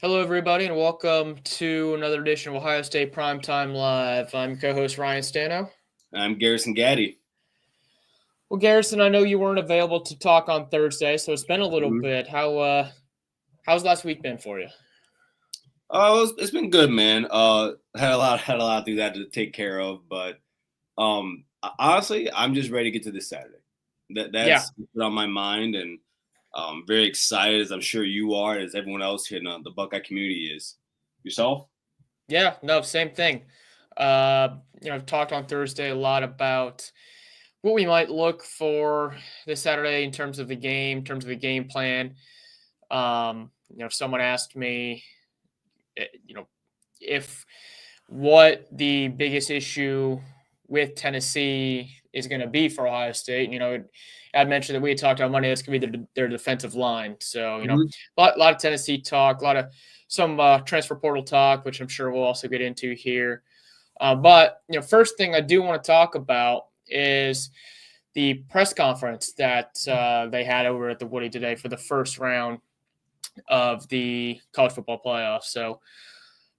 Hello, everybody, and welcome to another edition of Ohio State Primetime Live. I'm co-host Ryan Stano. I'm Garrison Gaddy. Well, Garrison, I know you weren't available to talk on Thursday, so it's been a little Mhm. bit. How's last week been for you? It's been good, man. Had a lot of things I had to take care of, but honestly, I'm just ready to get to this Saturday. Yeah, That's what's on my mind, and very excited, as I'm sure you are, as everyone else here in the Buckeye community is. Yourself? yeah, no, same thing. I've talked on Thursday a lot about what we might look for this Saturday in terms of the game, in terms of the game plan. Someone asked me, you know, if what the biggest issue with Tennessee is going to be for Ohio State. I'd mentioned that we had talked on Monday. That's going to be their defensive line. So, Mhm. a lot of Tennessee talk, a lot of some transfer portal talk, which I'm sure we'll also get into here. But first thing I do want to talk about is the press conference that they had over at the Woody today for the first round of the college football playoffs. So,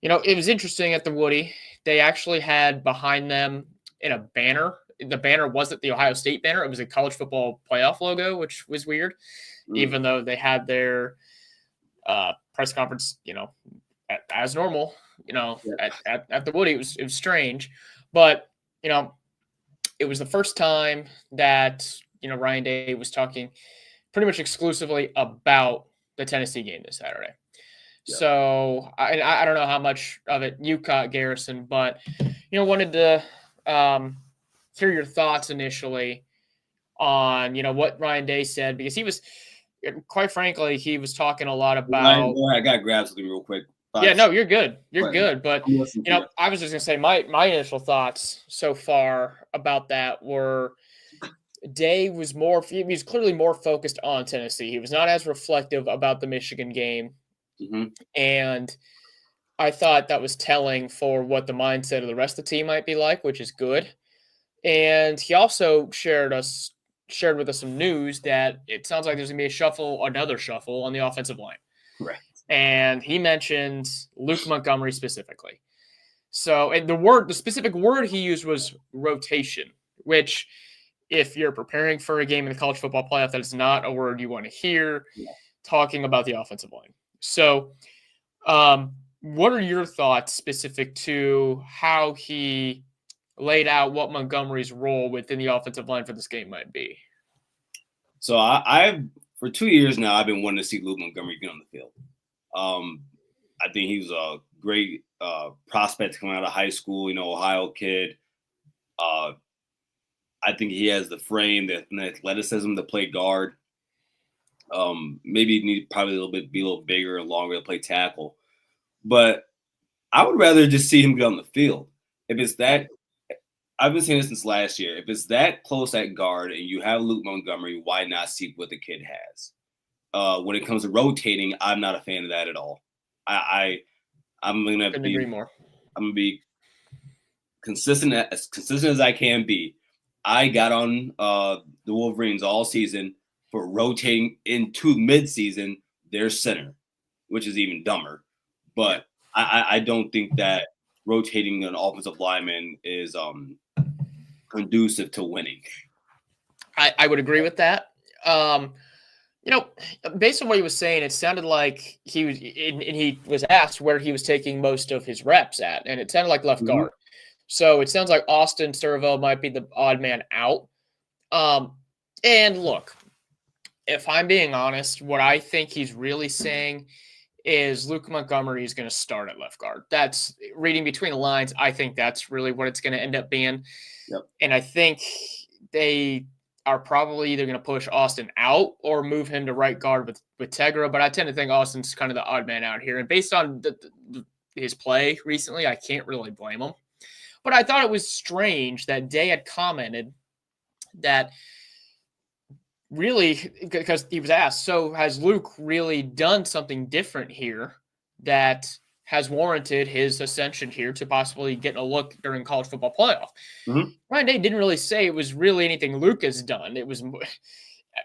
it was interesting at the Woody. They actually had behind them in a banner. The banner wasn't the Ohio State banner. It was a college football playoff logo, which was weird, Mm. even though they had their press conference, as normal, Yeah. at the Woody. It was strange. But, you know, it was the first time that, Ryan Day was talking pretty much exclusively about the Tennessee game this Saturday. Yeah. So I don't know how much of it you caught, Garrison, but wanted to hear your thoughts initially on what Ryan Day said, because he was, quite frankly, he was talking a lot Ryan, about. go ahead. I got to grab something real quick. Yeah, 5 no, seconds. you're good, Go you're ahead. good, but I'm listening to you. I was just gonna say my initial thoughts so far about that were Day was he was clearly more focused on Tennessee. He was not as reflective about the Michigan game, Mhm. and I thought that was telling for what the mindset of the rest of the team might be like, which is good. And he also shared with us some news that it sounds like there's gonna be another shuffle on the offensive line. Right. And he mentioned Luke Montgomery specifically. So, and the specific word he used was rotation, which, if you're preparing for a game in the college football playoff, that is not a word you want to hear Yeah. talking about the offensive line. So, what are your thoughts specific to how he laid out what Montgomery's role within the offensive line for this game might be? So I've for 2 years now, I've been wanting to see Luke Montgomery get on the field. Um, I think he was a great prospect coming out of high school. Ohio kid. Uh, I think he has the frame, the athleticism to play guard. Maybe need probably be a little bigger and longer to play tackle. But I would rather just see him get on the field. If it's that, I've been saying this since last year. If it's that close at guard and you have Luke Montgomery, why not see what the kid has? When it comes to rotating, I'm not a fan of that at all. I'm gonna Couldn't be agree more. I'm gonna be consistent as I can be. I got on the Wolverines all season for rotating into midseason their center, which is even dumber. Yeah, But I don't think that rotating an offensive lineman is conducive to winning. I would agree with that. Um, you know, Based on what he was saying, it sounded like he was asked where he was taking most of his reps at, and it sounded like left Mhm. guard. So it sounds like Austin Servo might be the odd man out. Um, and look, if I'm being honest, what I think he's really saying is Luke Montgomery is going to start at left guard. That's reading between the lines. I think that's really what it's going to end up being. Yep. And I think they are probably either going to push Austin out or move him to right guard with Tegra. But I tend to think Austin's kind of the odd man out here. And based on his play recently, I can't really blame him. But I thought it was strange that Day had commented that really, because he was asked, so has Luke really done something different here that has warranted his ascension here to possibly getting a look during college football playoff? Mhm. Ryan Day didn't really say it was really anything Luke has done. It was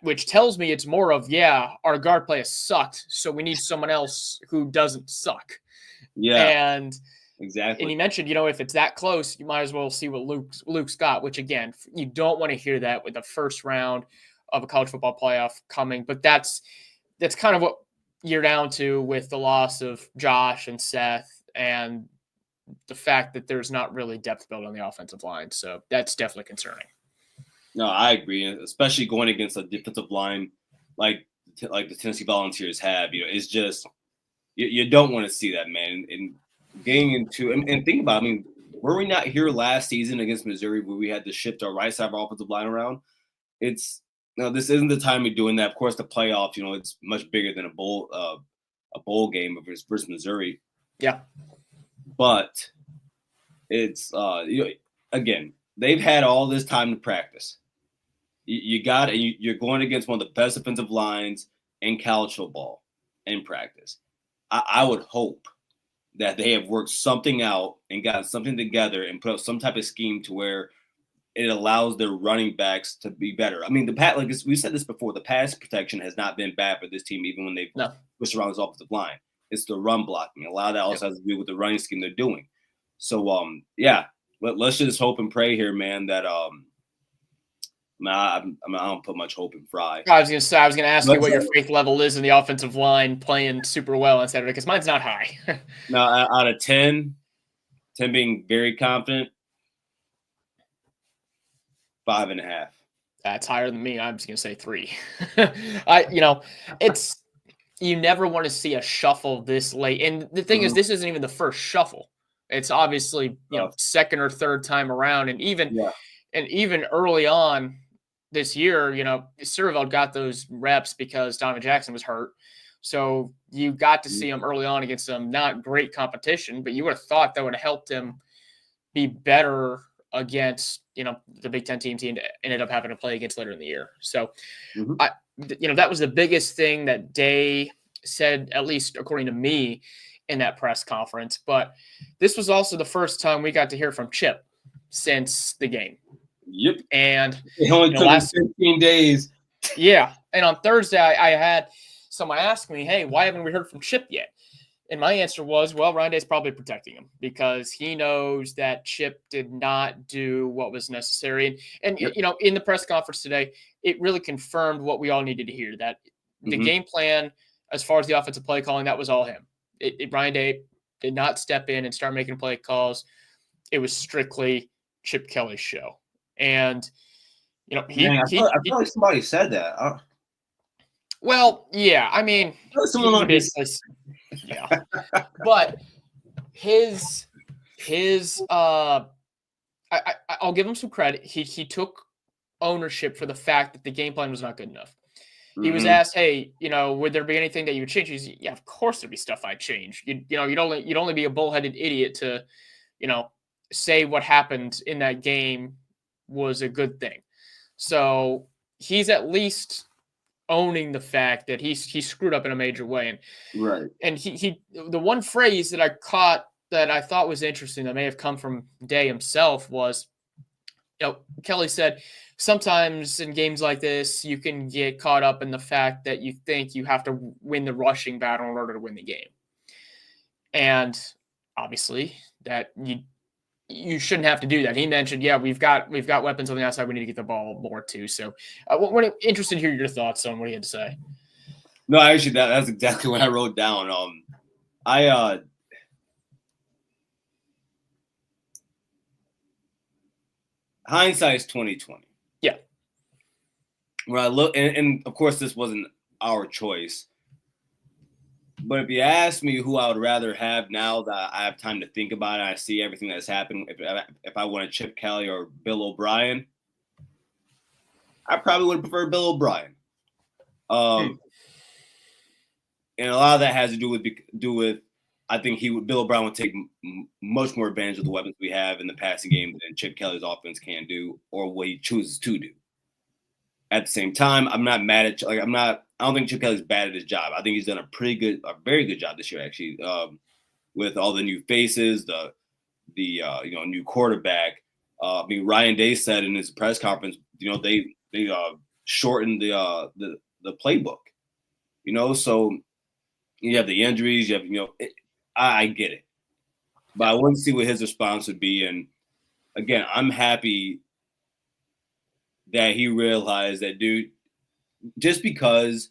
which tells me it's more of, yeah, our guard play has sucked, so we need someone else who doesn't suck. Yeah, And exactly. he mentioned, if it's that close, you might as well see what Luke's got, which again, you don't want to hear that with the first round of a college football playoff coming. But that's kind of what you're down to with the loss of Josh and Seth and the fact that there's not really depth built on the offensive line. So that's definitely concerning. No, I agree, especially going against a defensive line like the Tennessee Volunteers have. It's just you don't want to see that, man. And getting into and think about, were we not here last season against Missouri where we had to shift our right side of our offensive line around? This isn't the time of doing that. Of course, the playoffs, it's much bigger than a bowl game versus Missouri. Yeah, but it's again, they've had all this time to practice. You're going against one of the best offensive lines in college football in practice. I would hope that they have worked something out and gotten something together and put up some type of scheme to where it allows their running backs to be better. Like we said this before, the pass protection has not been bad for this team, even when they've pushed around this offensive line. It's the run blocking. A lot of that also has to do with the running scheme they're doing. So, let's just hope and pray here, man, that I don't put much hope in Fry. I was gonna ask you what your faith level is in the offensive line playing super well on Saturday, because mine's not high. Now, out of 10 being very confident, 5.5. That's higher than me. I'm just gonna say 3. It's you never want to see a shuffle this late, and the thing is, this isn't even the first shuffle. It's obviously second or third time around, and even early on this year, Cervelt got those reps because Donovan Jackson was hurt. So you got to see him early on against some not great competition, but you would have thought that would have helped him be better against, the Big Ten teams he ended up having to play against later in the year. So, that was the biggest thing that Day said, at least according to me, in that press conference. But this was also the first time we got to hear from Chip since the game. Yep. And it only took 15 days. Yeah. And on Thursday, I had someone ask me, hey, why haven't we heard from Chip yet? And my answer was, well, Ryan Day's probably protecting him because he knows that Chip did not do what was necessary. And in the press conference today, it really confirmed what we all needed to hear, that the game plan, as far as the offensive play calling, that was all him. Ryan Day did not step in and start making play calls. It was strictly Chip Kelly's show. And, I feel like somebody said that. Well, yeah, yeah, but I'll give him some credit. He took ownership for the fact that the game plan was not good enough. He was asked, hey, would there be anything that you would change? He's, yeah, of course there'd be stuff I'd change. You'd only be a bullheaded idiot to, say what happened in that game was a good thing. So he's at least owning the fact that he screwed up in a major way. And he the one phrase that I caught that I thought was interesting that may have come from Day himself was, Kelly said, sometimes in games like this, you can get caught up in the fact that you think you have to win the rushing battle in order to win the game. And obviously that you shouldn't have to do that. He mentioned, yeah, we've got weapons on the outside. We need to get the ball more too. So we're interested to hear your thoughts on what he had to say. No, actually, that's exactly what I wrote down. Hindsight's 20/20. Yeah. When I look, and of course, this wasn't our choice. But if you ask me who I would rather have now that I have time to think about it, I see everything that's happened. If I want Chip Kelly or Bill O'Brien, I probably would prefer Bill O'Brien. And a lot of that has to do with I think Bill O'Brien would take much more advantage of the weapons we have in the passing game than Chip Kelly's offense can do, or what he chooses to do. At the same time, I'm not mad at I don't think Chip Kelly's bad at his job. I think he's done a very good job this year, actually, with all the new faces, the new quarterback. Ryan Day said in his press conference, they shorten the playbook. So you have the injuries. You have I get it, but I want to see what his response would be. And again, I'm happy that he realized that, dude, just because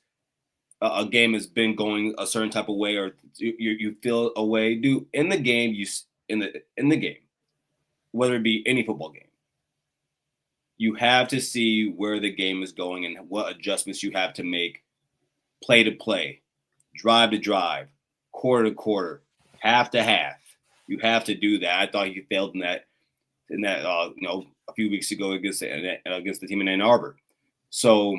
a game has been going a certain type of way, or you feel a way, dude, in the game, in the game, whether it be any football game, you have to see where the game is going and what adjustments you have to make, play to play, drive to drive, quarter to quarter, half to half. You have to do that. I thought he failed in that a few weeks ago against the team in Ann Arbor. So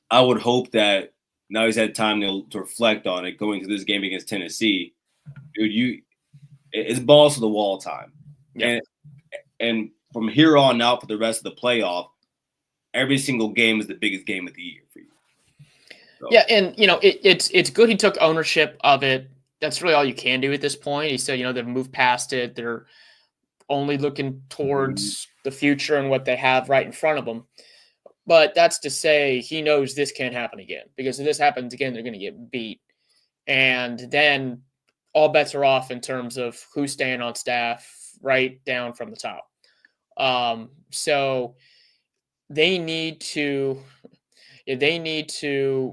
I would hope that now he's had time to reflect on it going to this game against Tennessee. Dude, it's balls to the wall time. Yeah. And from here on out for the rest of the playoff, every single game is the biggest game of the year for you. So. Yeah, and it's good he took ownership of it. That's really all you can do at this point. He said, they've moved past it. They're only looking towards the future and what they have right in front of them. But that's to say he knows this can't happen again, because if this happens again, they're going to get beat. And then all bets are off in terms of who's staying on staff right down from the top. So they need to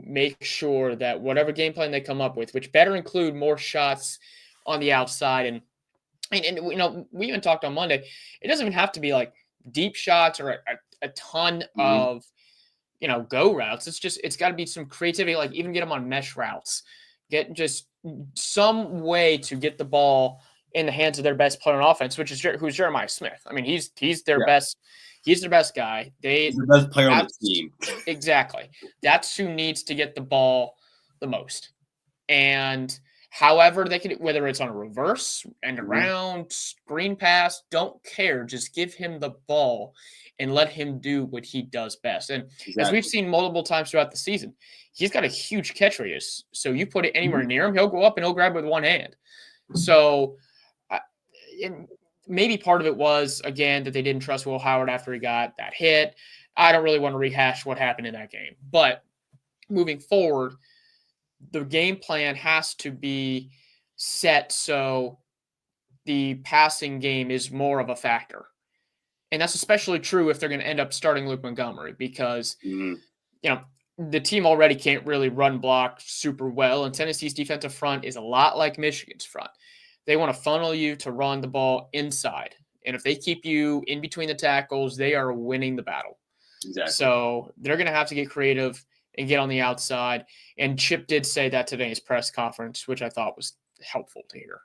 make sure that whatever game plan they come up with, which better include more shots on the outside. And we even talked on Monday, it doesn't even have to be like deep shots or a ton of, go routes. It's got to be some creativity, like even get them on mesh routes, get just some way to get the ball in the hands of their best player on offense, who's Jeremiah Smith. I mean, he's their best. He's their best guy. He's the best player on the team. Exactly. That's who needs to get the ball the most. And however they can, whether it's on a reverse, end around, screen pass, don't care. Just give him the ball and let him do what he does best. And as we've seen multiple times throughout the season, he's got a huge catch radius. So you put it anywhere near him, he'll go up and he'll grab it with one hand. So maybe part of it was, again, that they didn't trust Will Howard after he got that hit. I don't really want to rehash what happened in that game. But moving forward, the game plan has to be set so the passing game is more of a factor. And that's especially true if they're going to end up starting Luke Montgomery, because, the team already can't really run block super well. And Tennessee's defensive front is a lot like Michigan's front. They want to funnel you to run the ball inside. And if they keep you in between the tackles, they are winning the battle. Exactly. So they're going to have to get creative and get on the outside. And Chip did say that today in his press conference, which I thought was helpful to hear.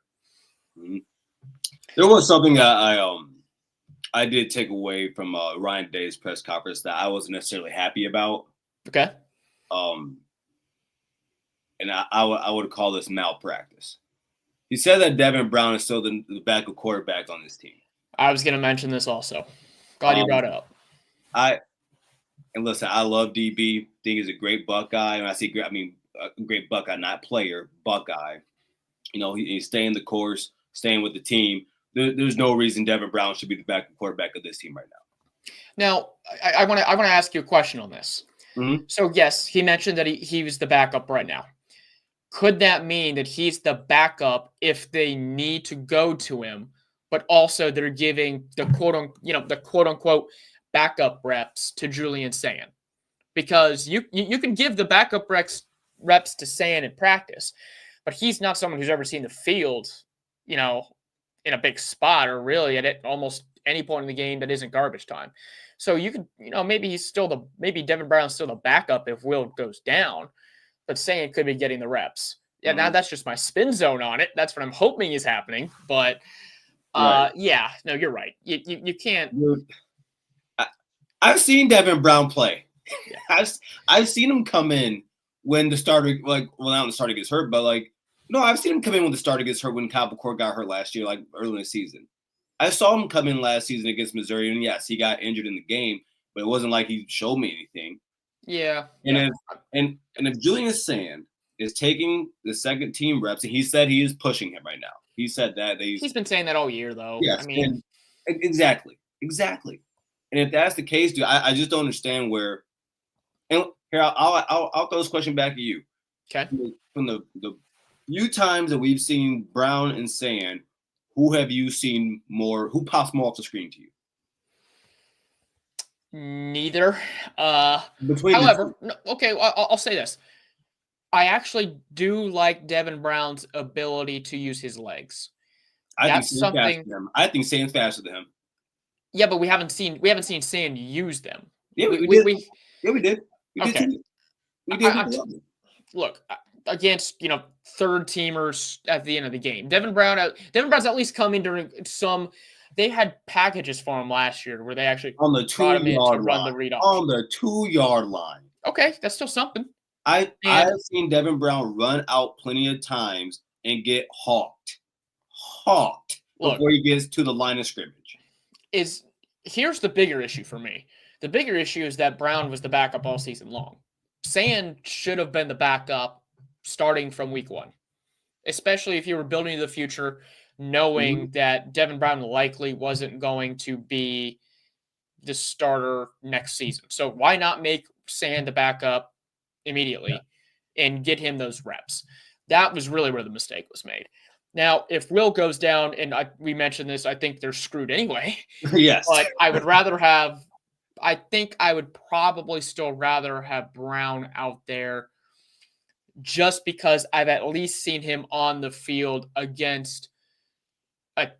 There was something I did take away from Ryan Day's press conference that I wasn't necessarily happy about. Okay. And I would call this malpractice. He said that Devin Brown is still the backup quarterback on this team. I was going to mention this also. Glad you brought it up. Listen, I love DB. Think he's a great Buckeye. And a great Buckeye, not player, Buckeye. He's staying the course, staying with the team. There's no reason Devin Brown should be the backup quarterback of this team right now. Now, I want to ask you a question on this. So, yes, he mentioned that he was the backup right now. Could that mean that he's the backup if they need to go to him, but also they're giving the quote unquote backup reps to Julian Sand? Because you can give the backup reps to Sand in practice, but he's not someone who's ever seen the field, in a big spot or really at almost any point in the game that isn't garbage time. So you could, maybe Devin Brown's still the backup if Will goes down, but Sand could be getting the reps. Yeah, now that's just my spin zone on it. That's what I'm hoping is happening. But yeah, no, you're right. You can't. I've seen Devin Brown play. Yeah. I've seen him come in when the starter, not when the starter gets hurt, but I've seen him come in when the starter gets hurt, when Kyle McCord got hurt last year, early in the season. I saw him come in last season against Missouri, and yes, he got injured in the game, but it wasn't like he showed me anything. Yeah. And if Julian Sand is taking the second team reps, and he said he is pushing him right now. He said that he's been saying that all year, though. Yes, exactly. And if that's the case, dude, I just don't understand where And here, I'll throw this question back at you. Okay. From the few times that we've seen Brown and Sand, who have you seen more? Who pops more off the screen to you? Neither. Between the However, two, no, okay, I'll say this. I actually do like Devin Brown's ability to use his legs. I think That's Sand's faster something. than him. I think Sand's faster than him. Yeah, but we haven't seen Sand use them. Yeah, We we we, did. we Yeah, we did. We did okay. too. We did. I, look against third teamers at the end of the game. Devin Brown's at least come in during some. They had packages for him last year where they actually On the brought him in to 2 yard run the line. read On option. the 2 yard line. Okay, that's still something. I've And seen Devin Brown run out plenty of times and get hawked look, before he gets to the line of scrimmage. here's the bigger issue for me. The bigger issue is that Brown was the backup all season long. Sand should have been the backup starting from week 1, especially if you were building to the future, knowing that Devin Brown likely wasn't going to be the starter next season. So why not make Sand the backup immediately and get him those reps? That was really where the mistake was made. Now, if Will goes down, and we mentioned this, I think they're screwed anyway. Yes. But I think I would probably still rather have Brown out there just because I've at least seen him on the field against a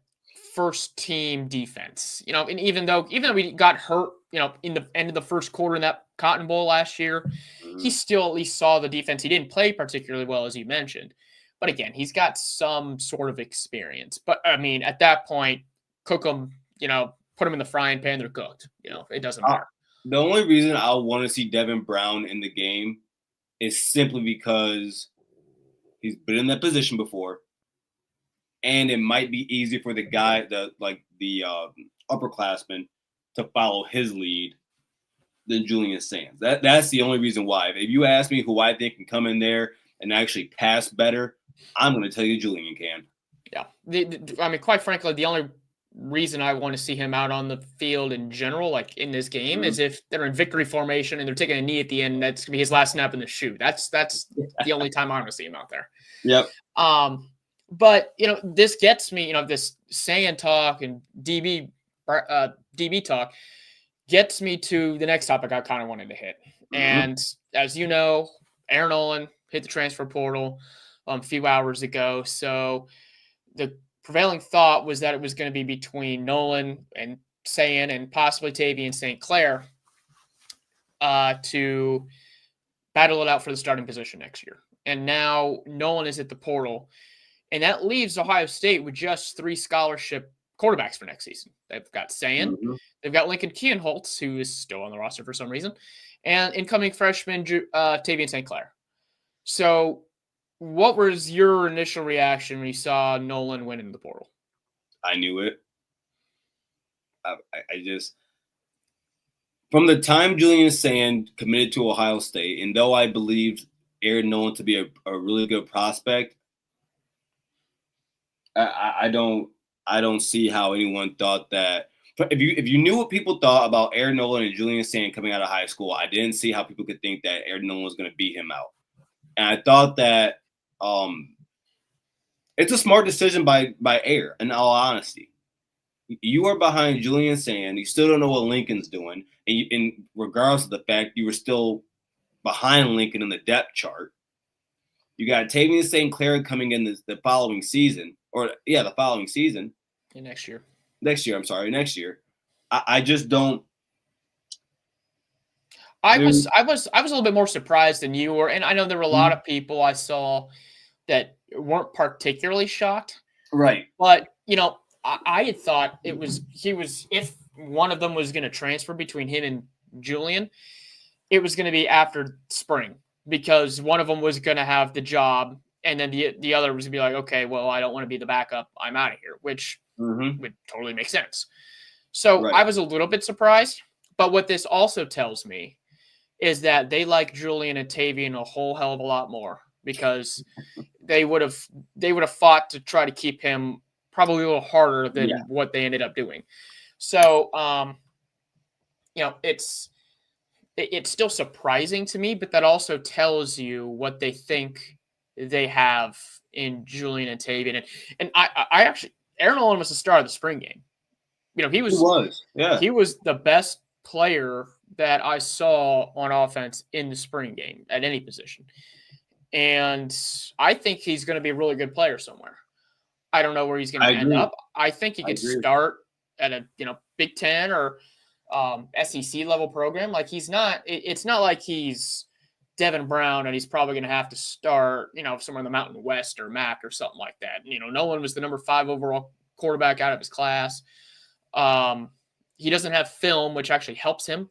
first team defense. And even though we got hurt, in the end of the first quarter in that Cotton Bowl last year, he still at least saw the defense. He didn't play particularly well, as you mentioned. But again, he's got some sort of experience. But I mean, at that point, cook them, put them in the frying pan, they're cooked. It doesn't matter. The only reason I want to see Devin Brown in the game is simply because he's been in that position before, and it might be easy for the guy, the upperclassman, to follow his lead than Julian Sands. That's the only reason why. If you ask me who I think can come in there and actually pass better, I'm going to tell you Julian can. Yeah. I mean, quite frankly, the only reason I want to see him out on the field in general, like in this game, is if they're in victory formation and they're taking a knee at the end. That's gonna be his last snap in the shoe. That's the only time I want to see him out there. Yep. But this gets me. This Sand talk and DB talk gets me to the next topic I kind of wanted to hit. And as you know, Aaron Nolan hit the transfer portal a few hours ago. So the prevailing thought was that it was going to be between Nolan and Sand and possibly Tavy and St. Clair to battle it out for the starting position next year. And now Nolan is at the portal. And that leaves Ohio State with just 3 scholarship quarterbacks for next season. They've got Sand, they've got Lincoln Kienholz, who is still on the roster for some reason, and incoming freshman Tavian St. Clair. So what was your initial reaction when you saw Nolan win in the portal? I knew it. I just, from the time Julian Sand committed to Ohio State, and though I believed Aaron Nolan to be a really good prospect, I don't see how anyone thought that. If you knew what people thought about Aaron Nolan and Julian Sand coming out of high school, I didn't see how people could think that Aaron Nolan was going to beat him out. And I thought that it's a smart decision by Air, in all honesty. You are behind Julian Sand. You still don't know what Lincoln's doing. And regardless of the fact you were still behind Lincoln in the depth chart, you got Tavian St. Clair coming in the following season. The following season. Next year. Next year. I just don't. I was a little bit more surprised than you were, and I know there were a lot of people I saw that weren't particularly shocked. Right. But I had thought if one of them was going to transfer between him and Julian, it was going to be after spring because one of them was going to have the job. And then the other was going to be like, okay, well, I don't want to be the backup. I'm out of here, which would totally make sense. So I was a little bit surprised. But what this also tells me is that they like Julian and Tavian a whole hell of a lot more because they would have fought to try to keep him probably a little harder than what they ended up doing. So, it's still surprising to me, but that also tells you what they think they have in Julian and Tavian. And I actually, Aaron Nolan was the star of the spring game. He Yeah. he was the best player that I saw on offense in the spring game at any position. And I think he's going to be a really good player somewhere. I don't know where he's going I to end agree. up. I think he I could agree. start at a Big Ten or SEC level program. Like it's not like he's Devin Brown and he's probably going to have to start somewhere in the Mountain West or MAC or something like that. Nolan was the number 5 overall quarterback out of his class. He doesn't have film, which actually helps him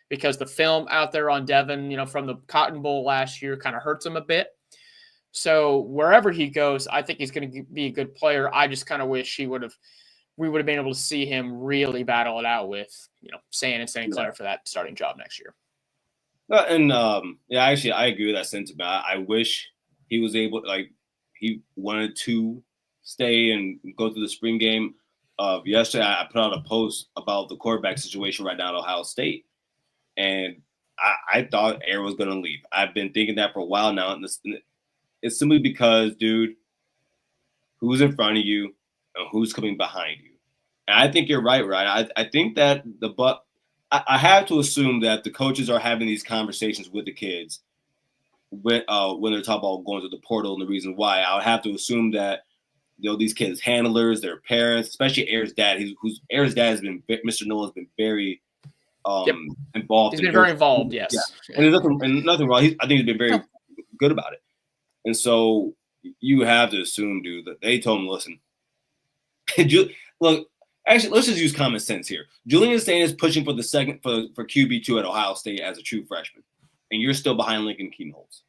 because the film out there on Devin, from the Cotton Bowl last year kind of hurts him a bit. So wherever he goes, I think he's going to be a good player. I just kind of wish we would have been able to see him really battle it out with, Sand and St. Clair for that starting job next year. And actually, I agree with that sentiment. I wish he was able, he wanted to stay and go through the spring game. Yesterday, I put out a post about the quarterback situation right now at Ohio State, and I thought Aaron was going to leave. I've been thinking that for a while now, and it's simply because, dude, who's in front of you and who's coming behind you. And I think you're right, Ryan. I think that I have to assume that the coaches are having these conversations with the kids when they're talking about going to the portal and the reason why. I would have to assume that these kids' handlers, their parents, especially Aaron's dad, Aaron's dad has been Mr. Nolan has been very involved. He's been very involved, yes. Yeah. And there's nothing wrong. I think he's been very good about it. And so you have to assume, dude, that they told him, listen, look, actually, let's just use common sense here. Julian Stain is pushing for the second for QB2 at Ohio State as a true freshman, and you're still behind Lincoln Keenholz.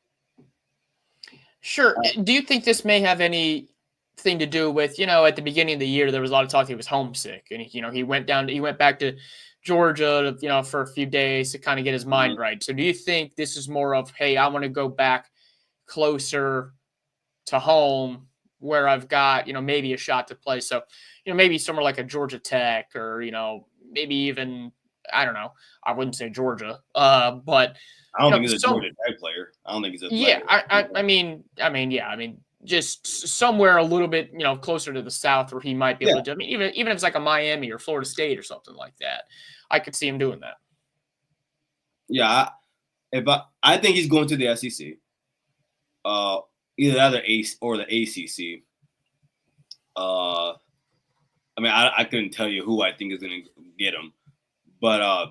Sure. Do you think this may have anything to do with, at the beginning of the year, there was a lot of talk he was homesick, and he went back to Georgia, for a few days to kind of get his mind right. So do you think this is more of, hey, I want to go back closer to home where I've got, maybe a shot to play? So, maybe somewhere like a Georgia Tech or, maybe even, I don't know, I wouldn't say Georgia, but I don't think he's a Georgia Tech player. I don't think he's a player. Yeah, I mean, just somewhere a little bit, closer to the South where he might be able to do. I mean, even if it's like a Miami or Florida State or something like that, I could see him doing that. Yeah, I think he's going to the SEC, either that or the ACC. I mean, I couldn't tell you who I think is going to get him, but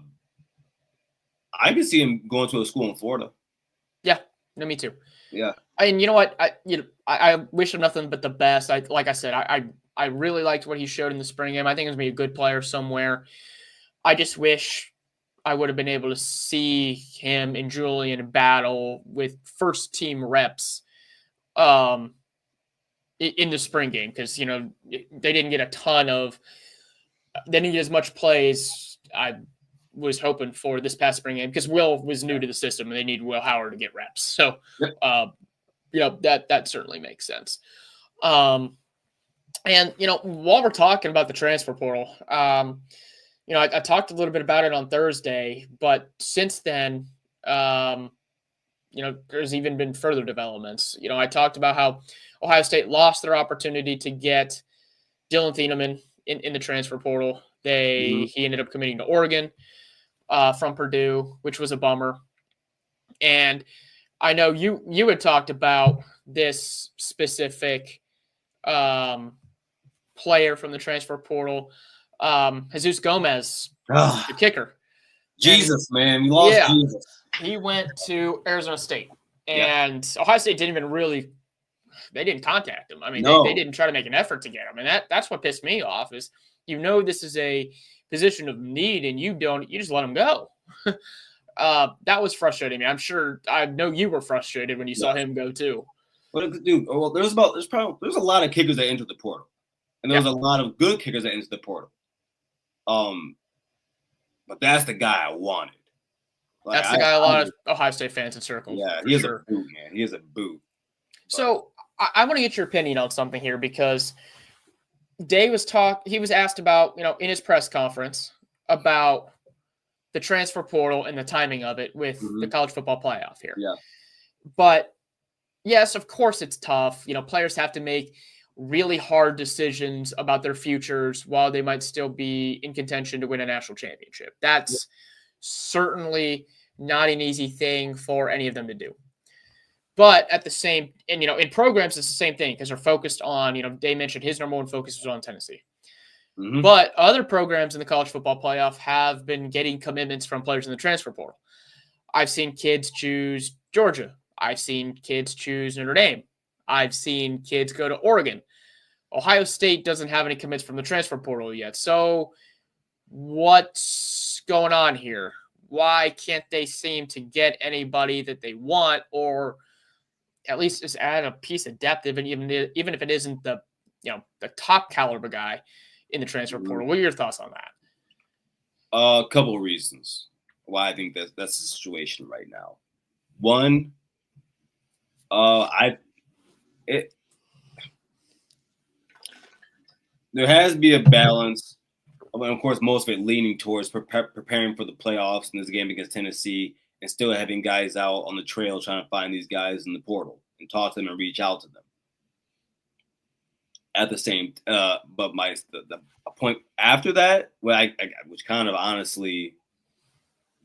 I could see him going to a school in Florida. Yeah, no, me too. Yeah, and you know what? I wish him nothing but the best. Like I said, I really liked what he showed in the spring game. I think he's going to be a good player somewhere. I just wish I would have been able to see him and Julian battle with first team reps in the spring game because, they didn't get they didn't get as much plays I was hoping for this past spring game because Will was new to the system and they need Will Howard to get reps. So, that certainly makes sense. And, while we're talking about the transfer portal, I talked a little bit about it on Thursday, but since then, there's even been further developments. I talked about how Ohio State lost their opportunity to get Dylan Thieneman in the transfer portal. He ended up committing to Oregon from Purdue, which was a bummer. And I know you had talked about this specific player from the transfer portal, Jesus Gomez, the kicker. Jesus, man, we lost Jesus. He went to Arizona State, and Ohio State didn't even they didn't contact him. I mean, they didn't try to make an effort to get him, and that's what pissed me off is this is a position of need, and you just let him go. That was frustrating me. I know you were frustrated when you saw him go too. But dude, there's a lot of kickers that entered the portal, and there's a lot of good kickers that entered the portal. But that's the guy I wanted. That's the guy a lot of Ohio State fans have circled. Yeah, he is a boot, man. He is a boot. So I want to get your opinion on something here because Day he was asked about, in his press conference about the transfer portal and the timing of it with the college football playoff here. Yeah. But yes, of course it's tough. Players have to make really hard decisions about their futures while they might still be in contention to win a national championship. That's certainly not an easy thing for any of them to do. But at the same, and in programs, it's the same thing because they're focused on, Day mentioned his number one focus was on Tennessee. But other programs in the college football playoff have been getting commitments from players in the transfer portal. I've seen kids choose Georgia. I've seen kids choose Notre Dame. I've seen kids go to Oregon. Ohio State doesn't have any commits from the transfer portal yet. So what's going on here? Why can't they seem to get anybody that they want, or at least just add a piece of depth, even if it isn't the top caliber guy in the transfer portal? What are your thoughts on that? A couple of reasons why I think that's the situation right now. One, there has to be a balance. Of course, most of it leaning towards preparing for the playoffs in this game against Tennessee, and still having guys out on the trail trying to find these guys in the portal and talk to them and reach out to them. At the same, but the point after that, which kind of honestly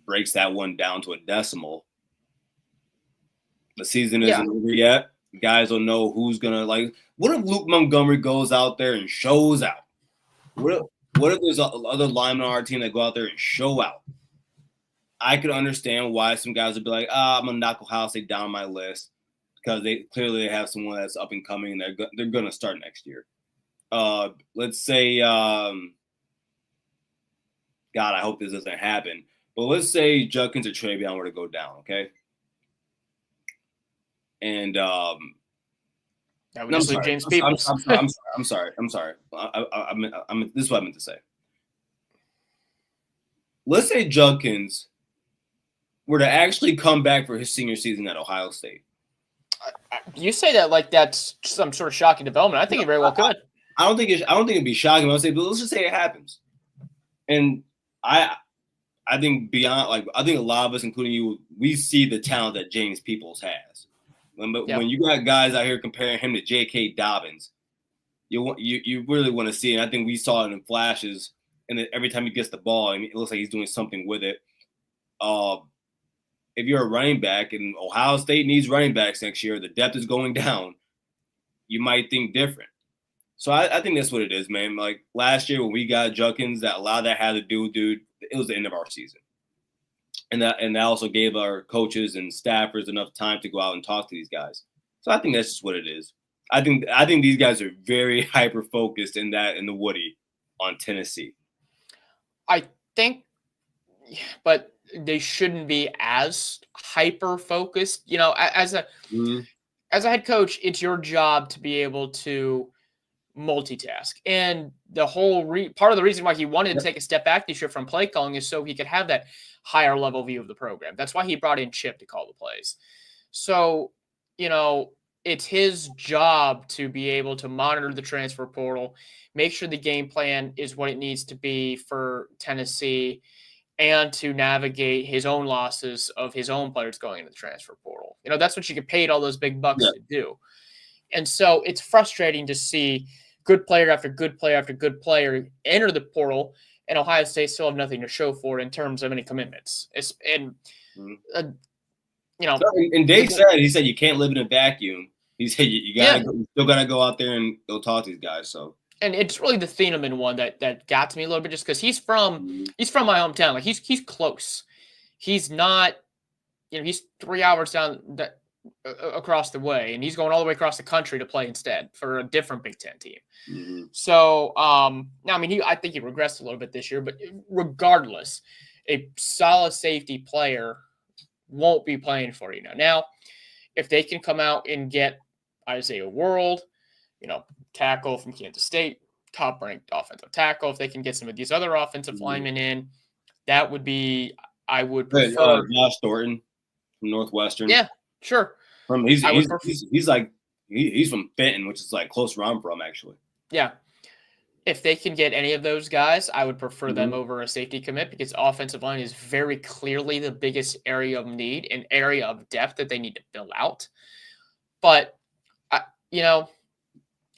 breaks that one down to a decimal. The season isn't over yet. Guys don't know who's gonna What if Luke Montgomery goes out there and shows out? What if there's other linemen on our team that go out there and show out? I could understand why some guys would be like, I'm gonna knock Ohio State down my list because they clearly have someone that's up and coming and they're gonna start next year. Let's say, God, I hope this doesn't happen. But let's say Judkins or Travion were to go down, okay? And James Peoples. I'm sorry. This is what I meant to say. Let's say Judkins were to actually come back for his senior season at Ohio State. You say that like that's some sort of shocking development. I think it very well could. I don't think it'd be shocking. I'll say, but let's just say it happens. And I think beyond, I think a lot of us, including you, we see the talent that James Peoples has. When you got guys out here comparing him to J.K. Dobbins, you really want to see it. And I think we saw it in flashes. And every time he gets the ball, and it looks like he's doing something with it. If you're a running back and Ohio State needs running backs next year, the depth is going down, you might think different. So I think that's what it is, man. Like last year when we got Judkins, a lot of that had to do, dude, it was the end of our season. And that also gave our coaches and staffers enough time to go out and talk to these guys. So I think that's just what it is. I think these guys are very hyper focused in the Woody on Tennessee. I think, but they shouldn't be as hyper focused. As a head coach, it's your job to be able to multitask. And the whole part of the reason why he wanted to take a step back this year from play calling is so he could have that higher level view of the program. That's why he brought in Chip to call the plays. So, it's his job to be able to monitor the transfer portal, make sure the game plan is what it needs to be for Tennessee, and to navigate his own losses of his own players going into the transfer portal. That's what you get paid all those big bucks to do. And so it's frustrating to see good player after good player after good player enter the portal, and Ohio State still have nothing to show for it in terms of any commitments. And Dave said you can't live in a vacuum. He said you still gotta go out there and go talk to these guys. So, and it's really the Thieneman one that got to me a little bit, just because he's from my hometown. Like he's close. He's not, he's 3 hours down across the way, and he's going all the way across the country to play instead for a different Big Ten team. So, I think he regressed a little bit this year, but regardless, a solid safety player won't be playing for you now. Now, if they can come out and get Isaiah World, tackle from Kansas State, top-ranked offensive tackle, if they can get some of these other offensive linemen in, that would be, I would prefer. Josh Thornton from Northwestern. Yeah, sure. He's from Fenton, which is like close where I'm from, actually. Yeah. if they can get any of those guys, I would prefer them over a safety commit because offensive line is very clearly the biggest area of need and area of depth that they need to fill out. But, you know,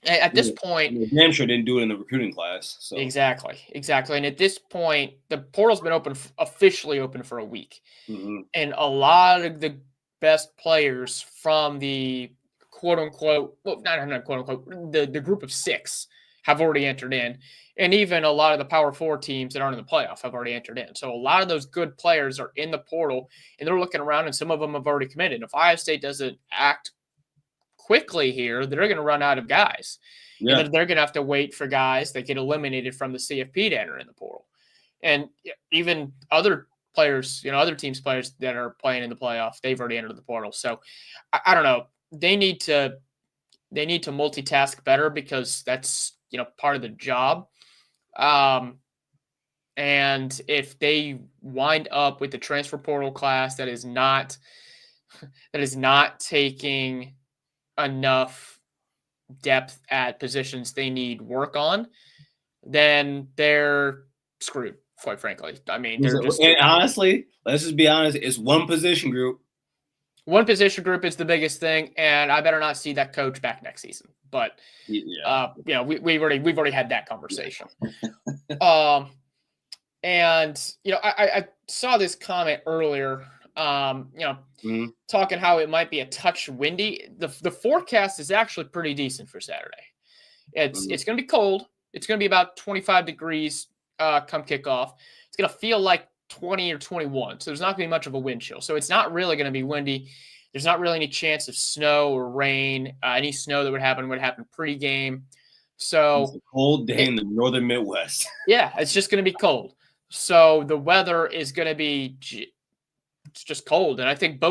at this point, damn sure didn't do it in the recruiting class. So. Exactly. And at this point, the portal's been officially open for a week. And a lot of the best players from the quote unquote, well, not quote unquote, the group of 6 have already entered in. And even a lot of the Power 4 teams that aren't in the playoff have already entered in. So a lot of those good players are in the portal and they're looking around and some of them have already committed. If Ohio State doesn't act quickly here, they're going to run out of guys. Yeah. And they're going to have to wait for guys that get eliminated from the CFP to enter in the portal. And even other players, other teams' players that are playing in the playoff, they've already entered the portal. So I don't know. They need to multitask better because that's, part of the job. And if they wind up with the transfer portal class that is not taking enough depth at positions they need work on, then they're screwed, quite frankly. I mean, they're just... And honestly, let's just be honest, it's one position group. One position group is the biggest thing, and I better not see that coach back next season. But, we've already had that conversation. And, I saw this comment earlier, talking how it might be a touch windy. The forecast is actually pretty decent for Saturday. It's going to be cold. It's going to be about 25 degrees come kickoff. It's going to feel like 20 or 21. So there's not going to be much of a wind chill. So it's not really going to be windy. There's not really any chance of snow or rain. Any snow that would happen pregame. So it's a cold day in the northern Midwest. Yeah, it's just going to be cold. So the weather is going to be just cold. And I think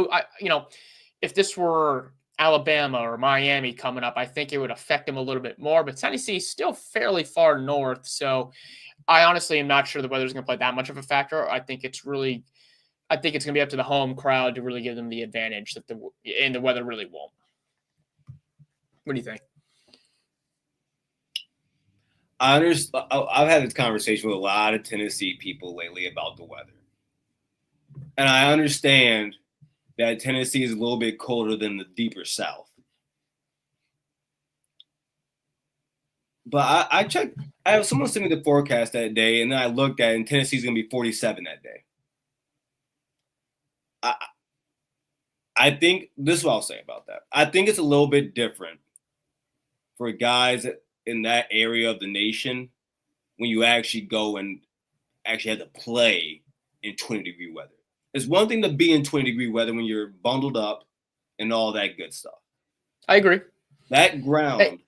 if this were Alabama or Miami coming up, I think it would affect them a little bit more. But Tennessee is still fairly far north. So I honestly am not sure the weather is going to play that much of a factor. I think it's going to be up to the home crowd to really give them the advantage and the weather really won't. What do you think? I've had this conversation with a lot of Tennessee people lately about the weather. And I understand that Tennessee is a little bit colder than the deeper South. But I checked. I have someone sent me the forecast that day, and then I looked at it, and Tennessee's going to be 47 that day. I think this is what I'll say about that. I think it's a little bit different for guys in that area of the nation when you actually go and actually have to play in 20-degree weather. It's one thing to be in 20-degree weather when you're bundled up and all that good stuff. I agree. That ground.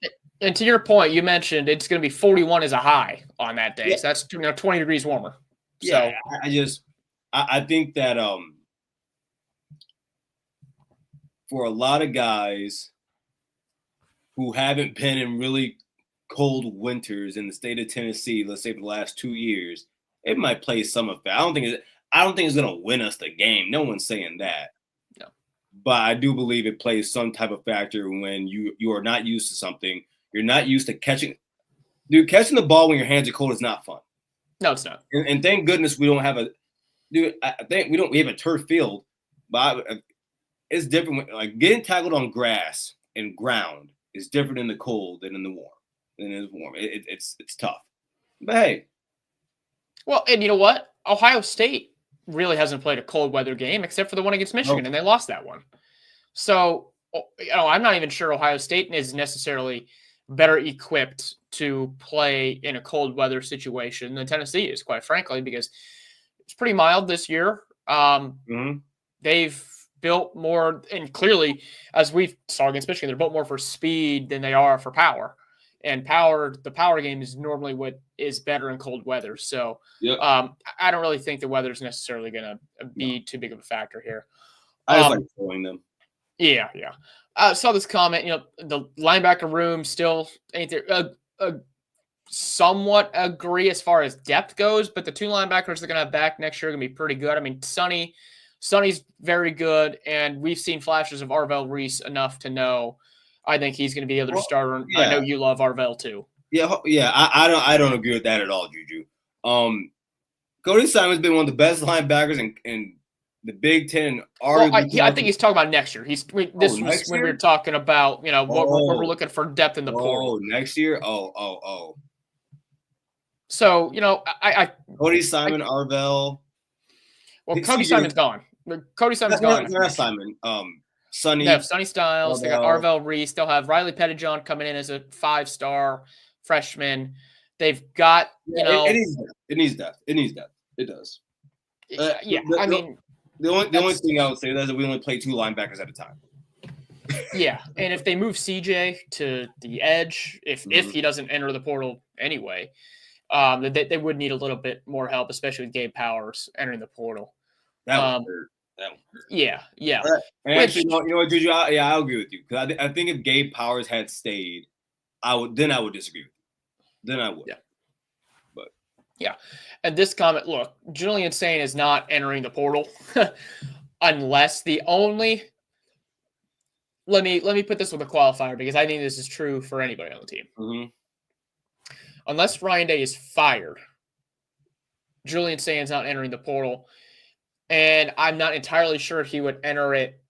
And to your point, you mentioned it's going to be 41 as a high on that day. Yeah. So that's 20 degrees warmer. Yeah, so I think that for a lot of guys who haven't been in really cold winters in the state of Tennessee, let's say for the last 2 years, it might play some effect. I don't think it's going to win us the game. No one's saying that. No. But I do believe it plays some type of factor when you are not used to something. You're not used to catching. Dude, catching the ball when your hands are cold is not fun. No, it's not. And thank goodness we don't have we have a turf field, but it's different. Like getting tackled on grass and ground is different in the cold than in the warm. It's tough. But hey. Well, and you know what? Ohio State really hasn't played a cold weather game except for the one against Michigan, and they lost that one. So, I'm not even sure Ohio State is necessarily better equipped to play in a cold weather situation than Tennessee is, quite frankly, because it's pretty mild this year. They've built more, and clearly, as we saw against Michigan, they're built more for speed than they are for power. And the power game is normally what is better in cold weather. So I don't really think the weather is necessarily going to be too big of a factor here. I just like throwing them. Yeah. I saw this comment, the linebacker room still ain't there. Somewhat agree as far as depth goes, but the 2 linebackers they're going to have back next year are going to be pretty good. I mean, Sonny's very good, and we've seen flashes of Arvell Reese enough to know I think he's going to be able to start. Yeah. I know you love Arvell too. Yeah. I don't agree with that at all, Juju. Cody Simon's been one of the best linebackers in the Big Ten. Well, Arguably, I think he's talking about next year. This was next when we year? were talking about what we're looking for depth in the portal. Next year. Oh. So Cody Simon, Arvell. Well, Cody Simon's gone. Cody Simon's gone. That's Simon. Sonny. They have Sonny Styles. Arvell. They got Arvell Reese. They'll have Riley Pettijohn coming in as a 5-star freshman. They've got it needs depth. It does. I mean, the only thing I would say is that we only play 2 linebackers at a time. Yeah, and if they move CJ to the edge, if he doesn't enter the portal anyway, they would need a little bit more help, especially with Gabe Powers entering the portal. That would hurt. Yeah. And actually, you know what, Juju? I'll agree with you because I think if Gabe Powers had stayed, I would disagree with you. Then I would. Yeah. But yeah, and this comment, look, Julian Sain is not entering the portal unless the only. Let me put this with a qualifier because I think this is true for anybody on the team. Mm-hmm. Unless Ryan Day is fired, Julian Sain's not entering the portal. And I'm not entirely sure he would enter it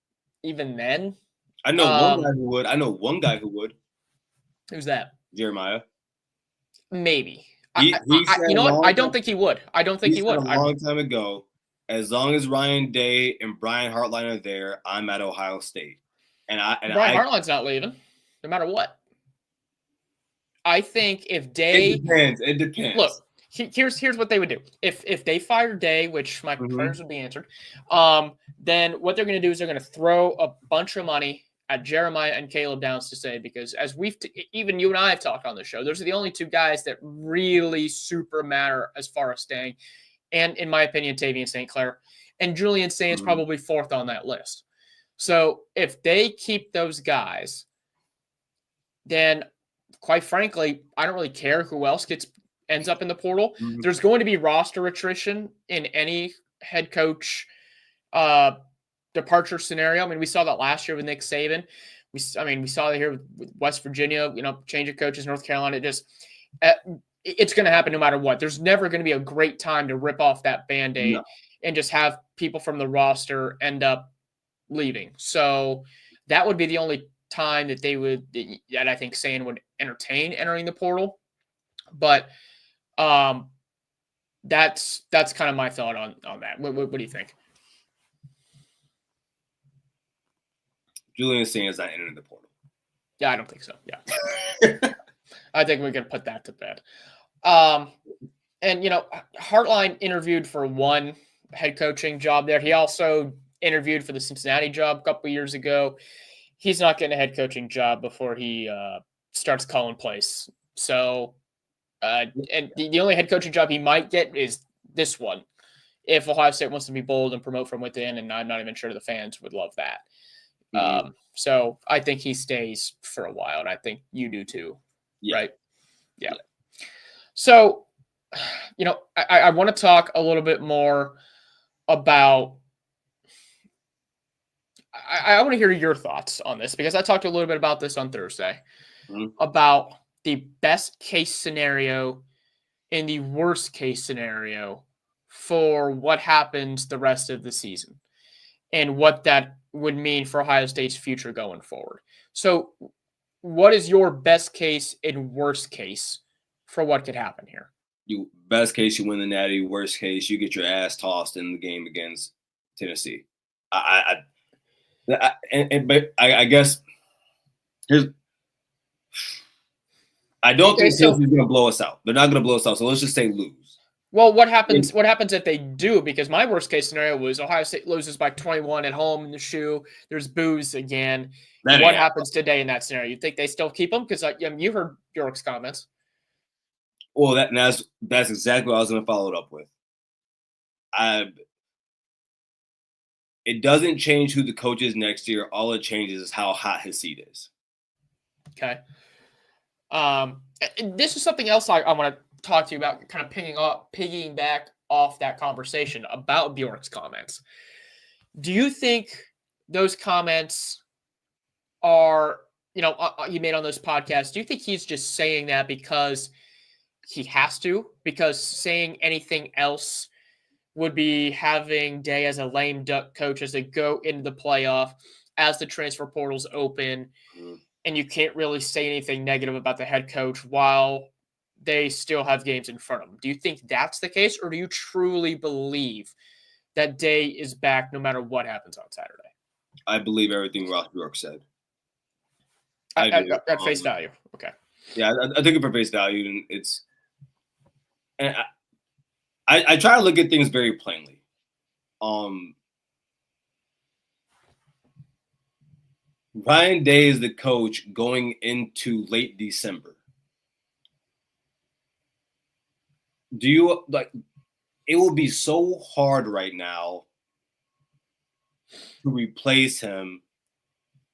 even then. I know one guy who would. I know one guy who would. Who's that? Jeremiah. Maybe. He you know what? I don't think he would. I don't think he would. A long time ago, as long as Ryan Day and Brian Hartline are there, I'm at Ohio State. Brian Hartline's not leaving, no matter what. I think if Day. It depends. Look. Here's what they would do. If they fire Day, which my prayers would be answered, then what they're going to do is they're going to throw a bunch of money at Jeremiah and Caleb Downs to say, because as even you and I have talked on the show, those are the only 2 guys that really super matter as far as staying. And in my opinion, Tavian St. Clair and Julian Sain is probably 4th on that list. So if they keep those guys, then quite frankly, I don't really care who else ends up in the portal. There's going to be roster attrition in any head coach departure scenario. I mean, we saw that last year with Nick Saban. We saw that here with West Virginia, change of coaches, North Carolina. It's going to happen no matter what. There's never going to be a great time to rip off that Band-Aid and just have people from the roster end up leaving. So that would be the only time that that I think Sain would entertain entering the portal. But that's kind of my thought on that. What do you think? Julian Sain is not entering the portal. Yeah, I don't think so. Yeah. I think we can put that to bed. And Hartline interviewed for one head coaching job there. He also interviewed for the Cincinnati job a couple of years ago. He's not getting a head coaching job before he starts calling plays. So and the only head coaching job he might get is this one, if Ohio State wants to be bold and promote from within, and I'm not even sure the fans would love that. So I think he stays for a while, and I think you do too, right? Yeah. So, I want to talk a little bit more about I want to hear your thoughts on this, because I talked a little bit about this on Thursday about the best case scenario and the worst case scenario for what happens the rest of the season and what that would mean for Ohio State's future going forward. So what is your best case and worst case for what could happen here? Best case, you win the Natty. Worst case, you get your ass tossed in the game against Tennessee. But I guess I don't think Tennessee's going to blow us out. They're not going to blow us out. So let's just say lose. Well, what happens if they do? Because my worst case scenario was Ohio State loses by 21 at home in the shoe. There's boos again. What happens today in that scenario? You think they still keep them? Because you heard Bjork's comments. Well, that's exactly what I was going to follow it up with. It doesn't change who the coach is next year. All it changes is how hot his seat is. Okay. This is something else I want to talk to you about, kind of piggying back off that conversation about Bjork's comments. Do you think those comments are you made on those podcasts, do you think he's just saying that because he has to? Because saying anything else would be having Day as a lame duck coach as they go into the playoff, as the transfer portal's open, and you can't really say anything negative about the head coach while they still have games in front of them. Do you think that's the case, or do you truly believe that Day is back no matter what happens on Saturday? I believe everything Ross Bjork said. At face value. Okay. Yeah, I took it for face value, and it's. And I try to look at things very plainly. Ryan Day is the coach going into late December. Do you like? It will be so hard right now to replace him,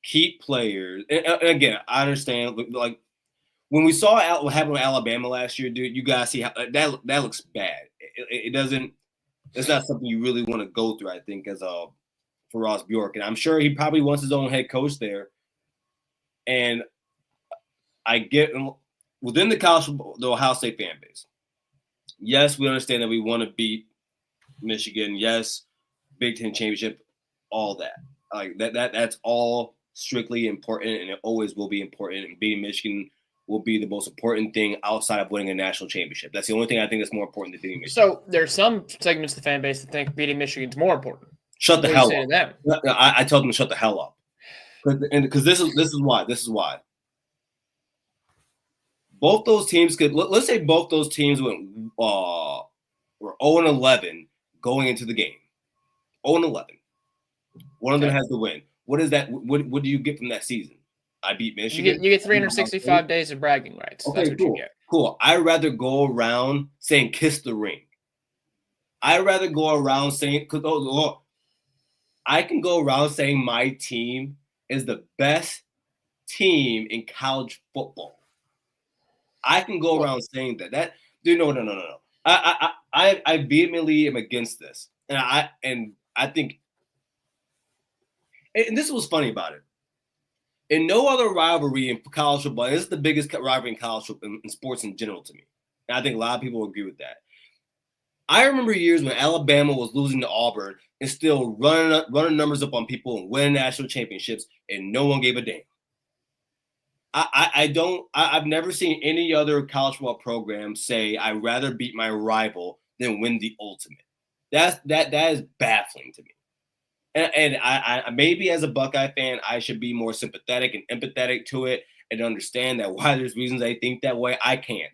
keep players. And again, I understand. Like when we saw what happened with Alabama last year, dude, you guys see how that looks bad. It doesn't. It's not something you really want to go through. I think for Ross Bjork, and I'm sure he probably wants his own head coach there. And I get within the Ohio State fan base. Yes, we understand that we want to beat Michigan. Yes, Big Ten championship, all that. Like that's all strictly important, and it always will be important. And beating Michigan will be the most important thing outside of winning a national championship. That's the only thing I think that's more important than beating Michigan. So there's some segments of the fan base that think beating Michigan's more important. Shut the hell up. I told them to shut the hell up. Because this is why. Both those teams could. Let's say both those teams were 0-11 going into the game. 0-11. One of them has to win. What is that? What do you get from that season? I beat Michigan. You get 365 days of bragging rights. Okay, that's what cool. you get. Cool. I'd rather go around saying kiss the ring. I'd rather go around saying I can go around saying my team is the best team in college football. I can go around saying that. Dude, no. I vehemently am against this, and I think, and this was funny about it. In no other rivalry in college football, this is the biggest rivalry in college football, in sports in general to me, and I think a lot of people will agree with that. I remember years when Alabama was losing to Auburn and still running numbers up on people and winning national championships, and no one gave a damn. I've never seen any other college football program say I'd rather beat my rival than win the ultimate. That is baffling to me. And I maybe as a Buckeye fan, I should be more sympathetic and empathetic to it and understand that why there's reasons I think that way. I can't.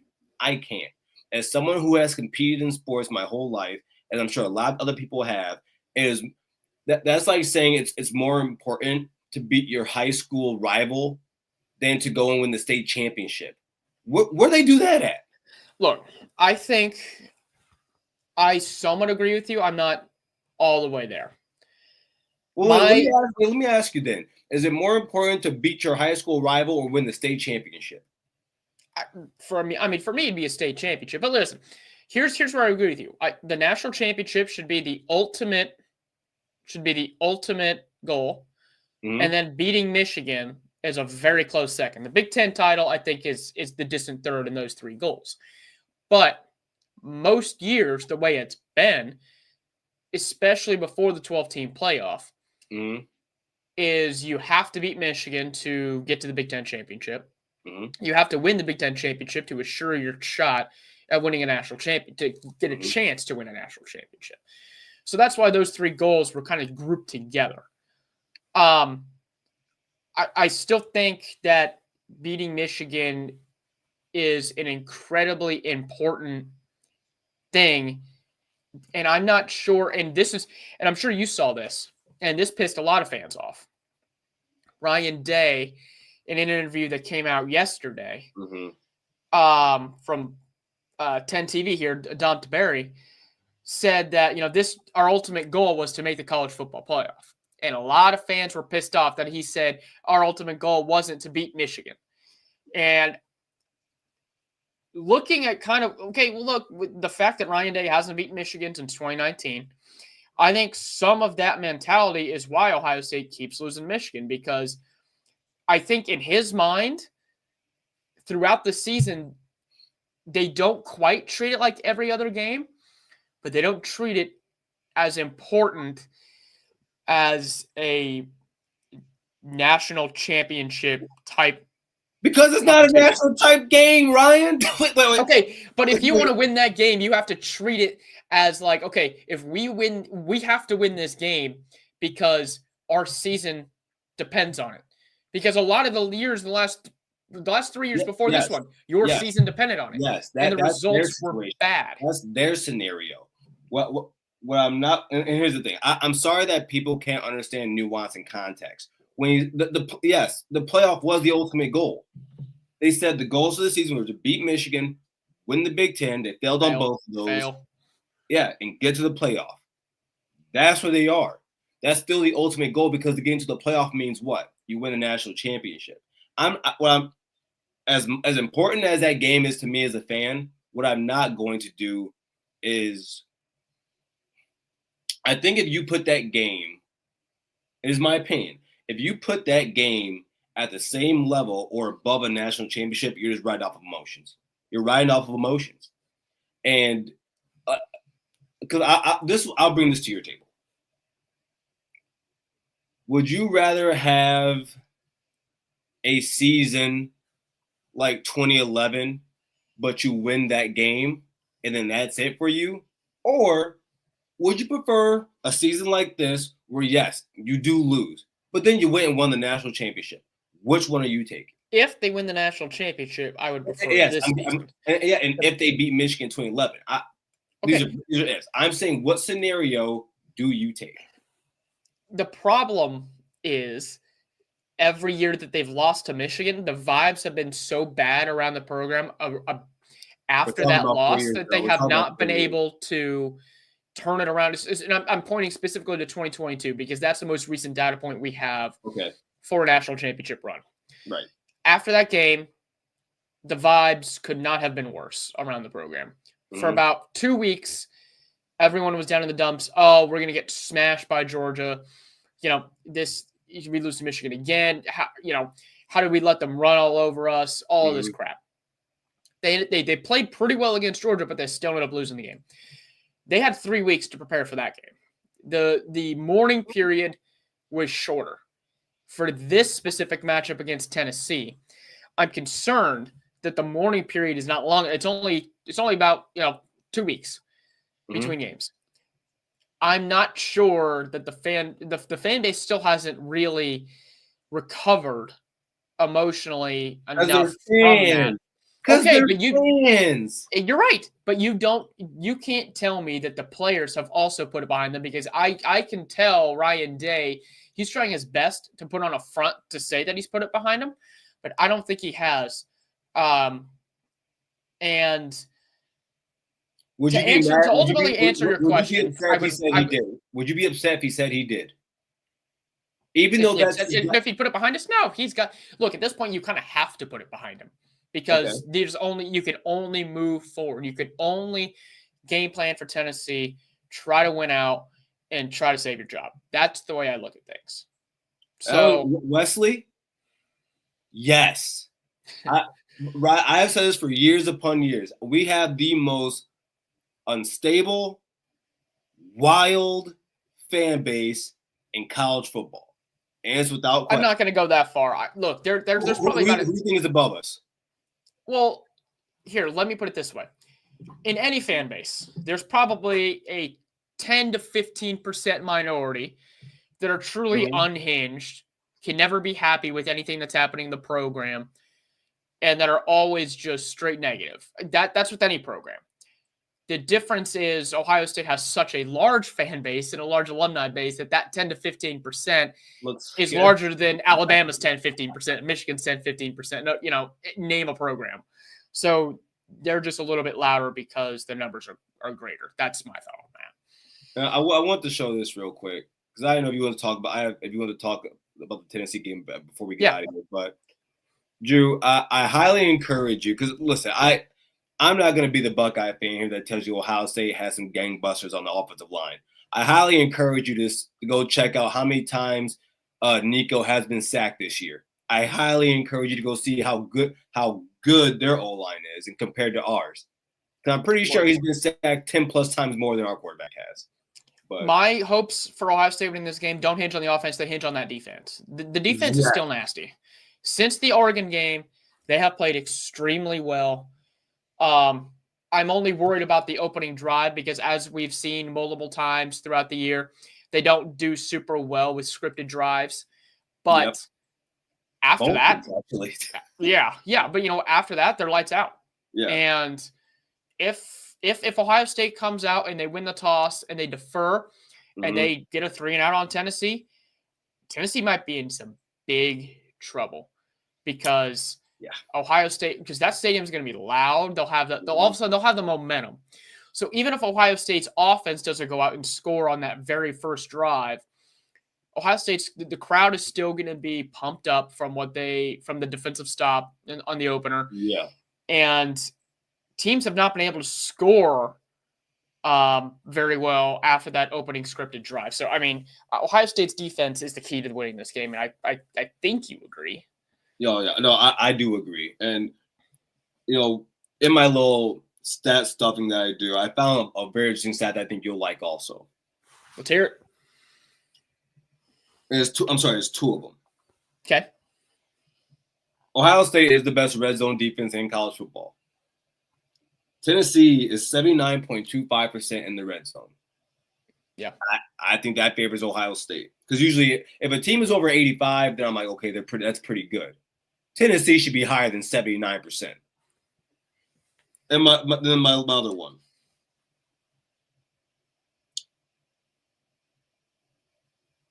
As someone who has competed in sports my whole life, and I'm sure a lot of other people have, that's like saying it's more important to beat your high school rival than to go and win the state championship. Where they do that at? Look, I think I somewhat agree with you. I'm not all the way there. Well, let me ask you then. Is it more important to beat your high school rival or win the state championship? For me, it'd be a state championship. But listen, here's where I agree with you. The national championship should be the ultimate goal, and then beating Michigan is a very close second. The Big Ten title, I think, is the distant third in those three goals. But most years, the way it's been, especially before the 12-team playoff, is you have to beat Michigan to get to the Big Ten championship. You have to win the Big Ten championship to assure your shot at winning a national champion, to get a chance to win a national championship. So that's why those three goals were kind of grouped together. I still think that beating Michigan is an incredibly important thing. And I'm not sure, and I'm sure you saw this, and this pissed a lot of fans off. Ryan Day, in an interview that came out yesterday from 10 TV here, Dom Taberry, said that, our ultimate goal was to make the college football playoff. And a lot of fans were pissed off that he said our ultimate goal wasn't to beat Michigan. And looking at with the fact that Ryan Day hasn't beaten Michigan since 2019, I think some of that mentality is why Ohio State keeps losing Michigan, because I think in his mind, throughout the season, they don't quite treat it like every other game, but they don't treat it as important as a national championship type. Because it's not a national type game, Ryan. Wait. Okay, but if you want to win that game, you have to treat it as like, okay, if we win, we have to win this game because our season depends on it. Because a lot of the years, the last 3 years before this one, your season depended on it. Yes, and the results were bad. That's their scenario. What I'm not, and here's the thing. I'm sorry that people can't understand nuance and context. When the playoff was the ultimate goal. They said the goals of the season were to beat Michigan, win the Big Ten. They failed on both of those. Yeah, and get to the playoff. That's where they are. That's still the ultimate goal because to get into the playoff means what? You win a national championship. As important as that game is to me as a fan, what I'm not going to do is, I think if you put that game, it is my opinion, if you put that game at the same level or above a national championship, you're just riding off of emotions. You're riding off of emotions. And because I'll bring this to your table. Would you rather have a season like 2011, but you win that game and then that's it for you? Or would you prefer a season like this where, yes, you do lose, but then you went and won the national championship? Which one are you taking? If they win the national championship, I would prefer this season. And if they beat Michigan 2011. These are ifs. I'm saying, what scenario do you take? The problem is every year that they've lost to Michigan, the vibes have been so bad around the program after that loss that they have not been able to turn it around. And I'm pointing specifically to 2022 because that's the most recent data point we have for a national championship run. Right. After that game, the vibes could not have been worse around the program. Mm-hmm. For about 2 weeks, everyone was down in the dumps. Oh, we're going to get smashed by Georgia. We lose to Michigan again. How do we let them run all over us? All of this crap. They played pretty well against Georgia, but they still ended up losing the game. They had 3 weeks to prepare for that game. The mourning period was shorter. For this specific matchup against Tennessee, I'm concerned that the mourning period is not long. It's only about 2 weeks between games. I'm not sure that the fan base still hasn't really recovered emotionally enough from that. Okay, but you're right. But you can't tell me that the players have also put it behind them, because I can tell Ryan Day, he's trying his best to put on a front to say that he's put it behind him, but I don't think he has. And would you to ultimately answer your question, would you be upset if he said he did? Even though if he put it behind us, no, look, at this point you kind of have to put it behind him, because you can only move forward. You could only game plan for Tennessee, try to win out, and try to save your job. That's the way I look at things. So Wesley, yes. I have said this for years upon years. We have the most unstable, wild fan base in college football, and it's without question. I'm not going to go that far. Look, there's probably about who do you think is above us? Well, here, let me put it this way: in any fan base, there's probably a 10 to 15% minority that are truly unhinged, can never be happy with anything that's happening in the program, and that are always just straight negative. That's with any program. The difference is Ohio State has such a large fan base and a large alumni base that 10 to 15% is larger than Alabama's 10, 15%, Michigan's 10, 15%, name a program. So they're just a little bit louder because the numbers are greater. That's my thought on that. I want to show this real quick, because I don't know if you want to talk about the Tennessee game before we get out of here. But Drew, I highly encourage you, because listen, I'm not going to be the Buckeye fan here that tells you Ohio State has some gangbusters on the offensive line. I highly encourage you to go check out how many times Nico has been sacked this year. I highly encourage you to go see how good their O-line is and compared to ours. Because I'm pretty sure he's been sacked 10 plus times more than our quarterback has. But my hopes for Ohio State winning this game don't hinge on the offense; they hinge on that defense. The defense is still nasty. Since the Oregon game, they have played extremely well. I'm only worried about the opening drive because, as we've seen multiple times throughout the year, they don't do super well with scripted drives. But after that, actually. yeah. But after that, they're lights out. Yeah. And if Ohio State comes out and they win the toss and they defer and they get a 3-and-out on Tennessee might be in some big trouble because Ohio State, because that stadium is going to be loud. They'll have all of a sudden they'll have the momentum. So even if Ohio State's offense doesn't go out and score on that very first drive, Ohio State's the crowd is still going to be pumped up from the defensive stop on the opener. Yeah. And teams have not been able to score very well after that opening scripted drive. So, I mean, Ohio State's defense is the key to winning this game, and I think you agree. Yeah. No, I do agree. And, in my little stat stuffing that I do, I found a very interesting stat that I think you'll like also. Let's hear it. There's two of them. Okay. Ohio State is the best red zone defense in college football. Tennessee is 79.25% in the red zone. Yeah. I think that favors Ohio State. Because usually if a team is over 85, then I'm like, okay, that's pretty good. Tennessee should be higher than 79%. And my other one.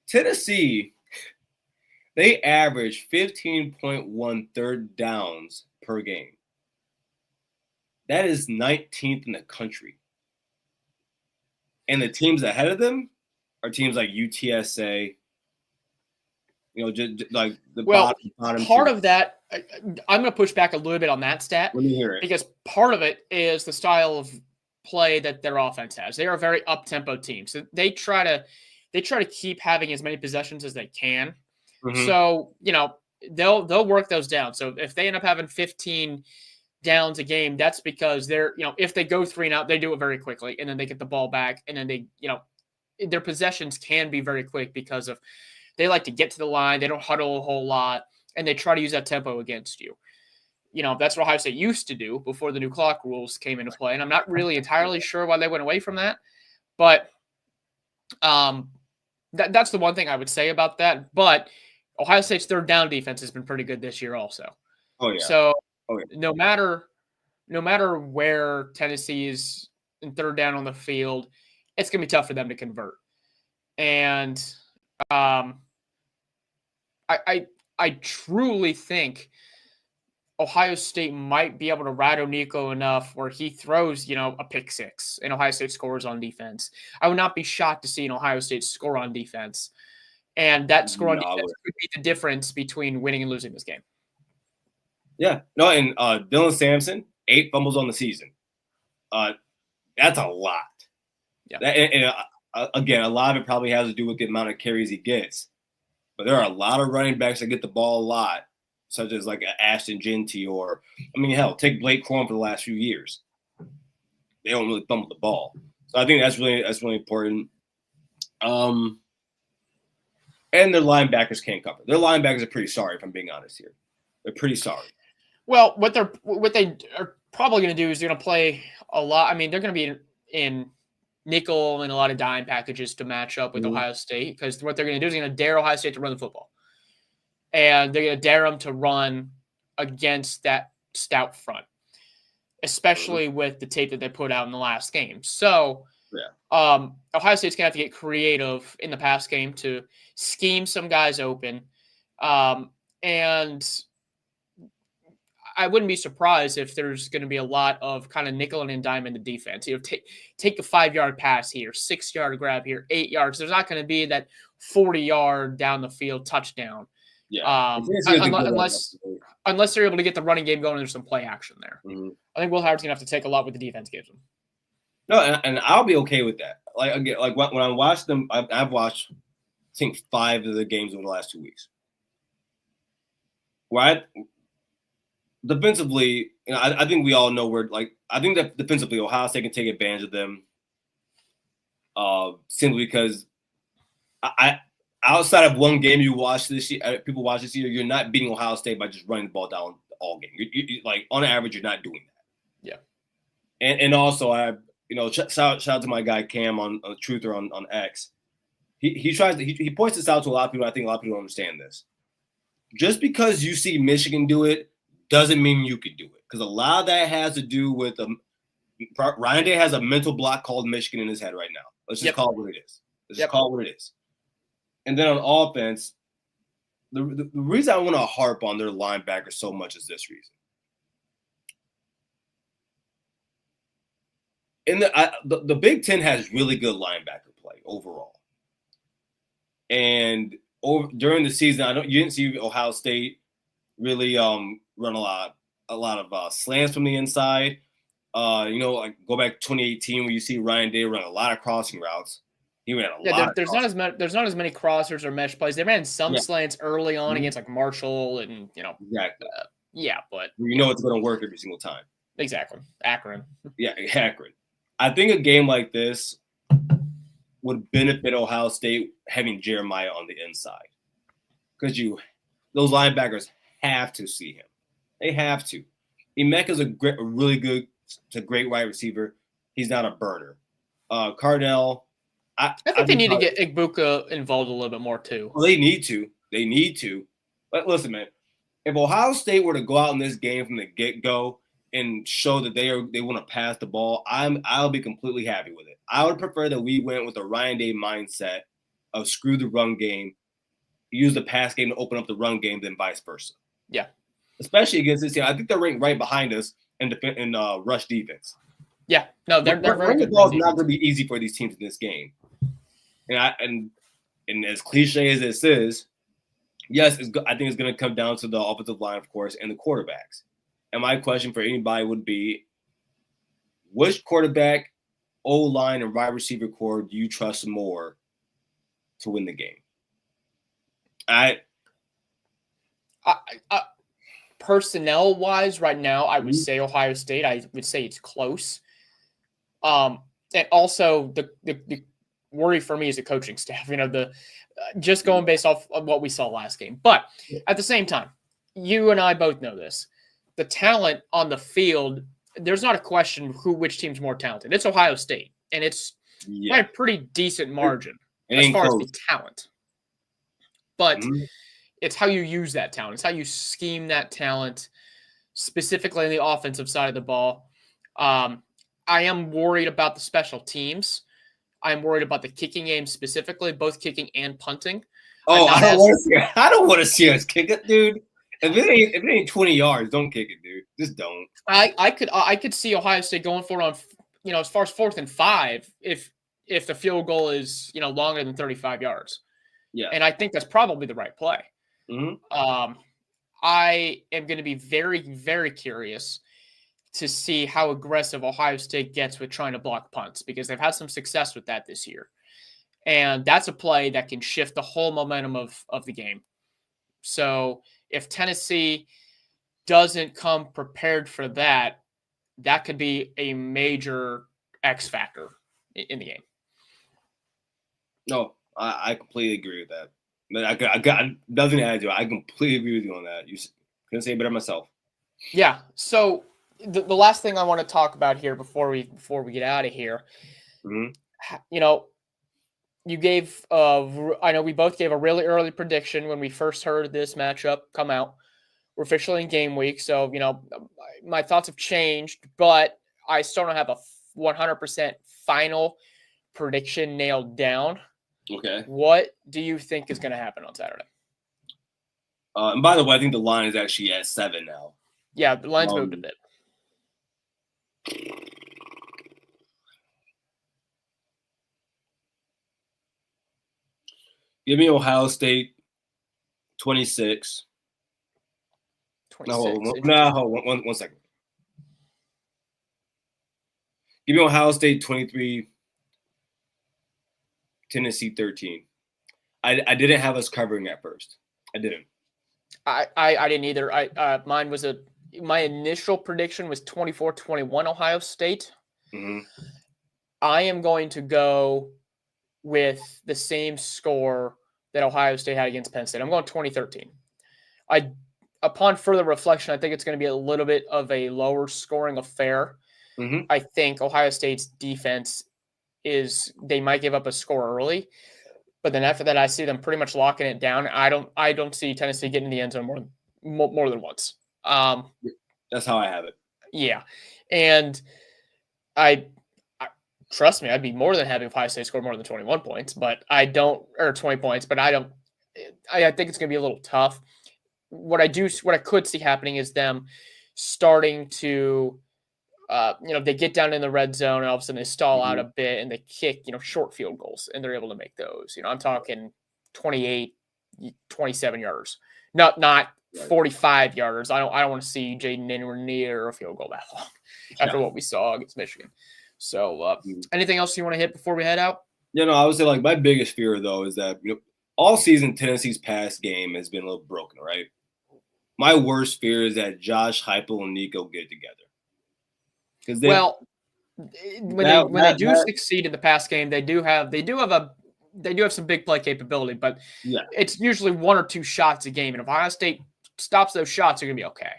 Tennessee, they average 15.1 third downs per game. That is 19th in the country. And the teams ahead of them are teams like UTSA, just like the bottom part two. of that, I'm going to push back a little bit on that stat. Let me hear it. Because part of it is the style of play that their offense has. They are a very up-tempo team. So they try to keep having as many possessions as they can. Mm-hmm. So, they'll work those down. So if they end up having 15 downs a game, that's because they're, if they go 3-and-out, they do it very quickly and then they get the ball back and then they, their possessions can be very quick because of they like to get to the line, they don't huddle a whole lot, and they try to use that tempo against you. That's what Ohio State used to do before the new clock rules came into play, and I'm not really entirely sure why they went away from that, but that's the one thing I would say about that. But Ohio State's third down defense has been pretty good this year also. Oh yeah. So no matter where Tennessee is in third down on the field, it's going to be tough for them to convert. And I truly think Ohio State might be able to rattle Nico enough where he throws, a pick six and Ohio State scores on defense. I would not be shocked to see an Ohio State score on defense. And that score on defense could be the difference between winning and losing this game. Yeah. No, and Dylan Sampson, 8 fumbles on the season. That's a lot. Yeah. Again, a lot of it probably has to do with the amount of carries he gets. But there are a lot of running backs that get the ball a lot, such as like Ashton Genty or, hell, take Blake Corum for the last few years. They don't really fumble the ball. So I think that's really important. And their linebackers can't cover. Their linebackers are pretty sorry, if I'm being honest here. They're pretty sorry. Well, what they are probably going to do is they're going to play a lot. They're going to be in nickel and a lot of dime packages to match up with Ohio State, because what they're going to do is they're going to dare Ohio State to run the football. And they're going to dare them to run against that stout front, especially with the tape that they put out in the last game. So Ohio State's going to have to get creative in the pass game to scheme some guys open. And I wouldn't be surprised if there's going to be a lot of kind of nickel and dime in the defense. Take a 5-yard pass here, 6-yard grab here, 8 yards. There's not going to be that 40-yard down the field touchdown. Yeah. Unless they're able to get the running game going, there's some play action there. Mm-hmm. I think Will Howard's going to have to take a lot what the defense gives him. No, and I'll be okay with that. Like when I watched them, I've watched, I think, 5 of the games over the last 2 weeks. where defensively, I think we all know where. Like, I think that defensively, Ohio State can take advantage of them. Simply because I outside of one game you watch this year, people watch this year, you're not beating Ohio State by just running the ball down all game. You like on average, you're not doing that. Yeah. And also shout out to my guy Cam on Truther on X. He points this out to a lot of people. I think a lot of people don't understand this. Just because you see Michigan do it doesn't mean you could do it, because a lot of that has to do with Ryan Day has a mental block called Michigan in his head right now. Let's just call it what it is. Let's just call it what it is. And then on offense, the reason I want to harp on their linebackers so much is this reason. In the Big Ten has really good linebacker play overall. And during the season, you didn't see Ohio State really run a lot of slants from the inside. Like go back to 2018 where you see Ryan Day run a lot of crossing routes. He ran a lot. There's not as many crossers or mesh plays. They ran some slants early on against like Marshall and exactly. But it's going to work every single time. Exactly, Akron. Yeah, Akron. I think a game like this would benefit Ohio State having Jeremiah on the inside, because those linebackers have to see him. They have to. Emeka's a great wide receiver. He's not a burner. Cardell. I think they need to get Igbuka involved a little bit more too. Well, they need to. But listen, man, if Ohio State were to go out in this game from the get-go and show that they want to pass the ball, I'll be completely happy with it. I would prefer that we went with a Ryan Day mindset of screw the run game, use the pass game to open up the run game, than vice versa. Yeah. Especially against this team. I think they're ranked right behind us in rush defense. Yeah. No, they're very good. The ball is not going to be easy for these teams in this game. And as cliche as this is, yes, I think it's going to come down to the offensive line, of course, and the quarterbacks. And my question for anybody would be, which quarterback, O-line, and wide receiver core do you trust more to win the game? Personnel-wise, right now, I would say Ohio State. I would say it's close. And also, the worry for me is the coaching staff. Just going based off of what we saw last game. But at the same time, you and I both know this. The talent on the field, there's not a question which team's more talented. It's Ohio State, and it's by a pretty decent margin as far as the talent. But it's how you use that talent. It's how you scheme that talent, specifically on the offensive side of the ball. I am worried about the special teams. I'm worried about the kicking game specifically, both kicking and punting. Oh, I don't want to see us kick it, dude. If it ain't 20 yards, don't kick it, dude. Just don't. I could see Ohio State going for it on, as far as 4th and 5 if the field goal is, longer than 35 yards. Yeah. And I think that's probably the right play. Mm-hmm. I am going to be very, very curious to see how aggressive Ohio State gets with trying to block punts, because they've had some success with that this year. And that's a play that can shift the whole momentum of the game. So if Tennessee doesn't come prepared for that, that could be a major X factor in the game. No, I completely agree with that. I got nothing to add to it. I completely agree with you on that. You couldn't say it better myself. Yeah. So the last thing I want to talk about here before we get out of here, you gave I know we both gave a really early prediction when we first heard this matchup come out. We're officially in game week, so my thoughts have changed, but I still don't have a 100% final prediction nailed down. Okay. What do you think is going to happen on Saturday? And by the way, I think the line is actually at 7 now. Yeah, the line's moved a bit. Give me Ohio State 26. 26. One second. Give me Ohio State 23, Tennessee 13. I didn't have us covering at first. I didn't. I didn't either. My initial prediction was 24-21 Ohio State. Mm-hmm. I am going to go with the same score that Ohio State had against Penn State. I'm going 2013. Upon further reflection, I think it's going to be a little bit of a lower scoring affair. Mm-hmm. I think Ohio State's defense they might give up a score early, but then after that, I see them pretty much locking it down. I don't see Tennessee getting in the end zone more than once. That's how I have it. Yeah, and I trust me, I'd be more than happy if Ohio State scored more than 21 points, but I don't, or 20 points, but I don't. I think it's going to be a little tough. What I could see happening is them starting to, they get down in the red zone and all of a sudden they stall out a bit and they kick, short field goals and they're able to make those. I'm talking 28, 27 yards, not 45 yarders. I don't want to see Jaden anywhere near a field goal that long after what we saw against Michigan. So, anything else you want to hit before we head out? Yeah, no, I would say like my biggest fear though is that all season Tennessee's pass game has been a little broken, right? My worst fear is that Josh Heupel and Nico get together. When they do succeed in the pass game, they do have some big play capability, but it's usually one or two shots a game, and if Ohio State stops those shots, they're gonna be okay.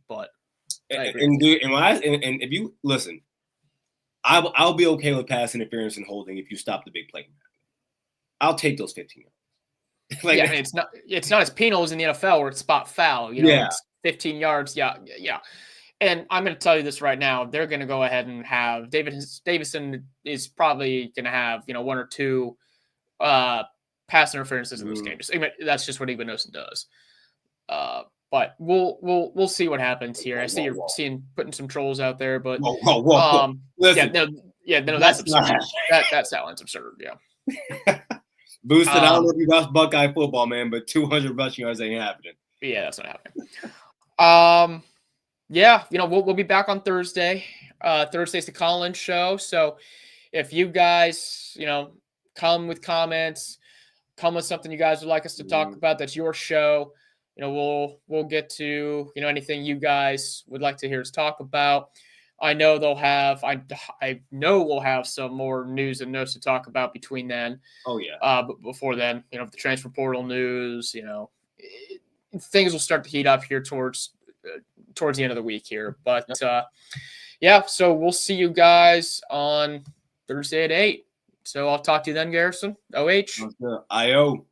But if you listen, I'll be okay with pass interference and holding if you stop the big play. I'll take those 15 yards. It's not as penal as in the NFL where it's spot foul. It's 15 yards. Yeah. And I'm going to tell you this right now. They're going to go ahead and have Davison is probably going to have, one or two pass interferences in this game. That's just what Igbenogson does. But we'll see what happens here. I see you're putting some trolls out there, but whoa. Listen, that's absurd. That sounds absurd. Yeah. Boosted, I don't know if you watch Buckeye football, man, but 200 rushing yards ain't happening. Yeah, that's not happening. We'll be back on Thursday. Thursday's the call-in show. So if you guys, come with comments, come with something you guys would like us to talk about, that's your show. We'll get to, anything you guys would like to hear us talk about. I know I know we'll have some more news and notes to talk about between then. Oh yeah. But before then, the transfer portal news, things will start to heat up here towards the end of the week here. But so we'll see you guys on Thursday at 8. So I'll talk to you then, Garrison. OH. IO.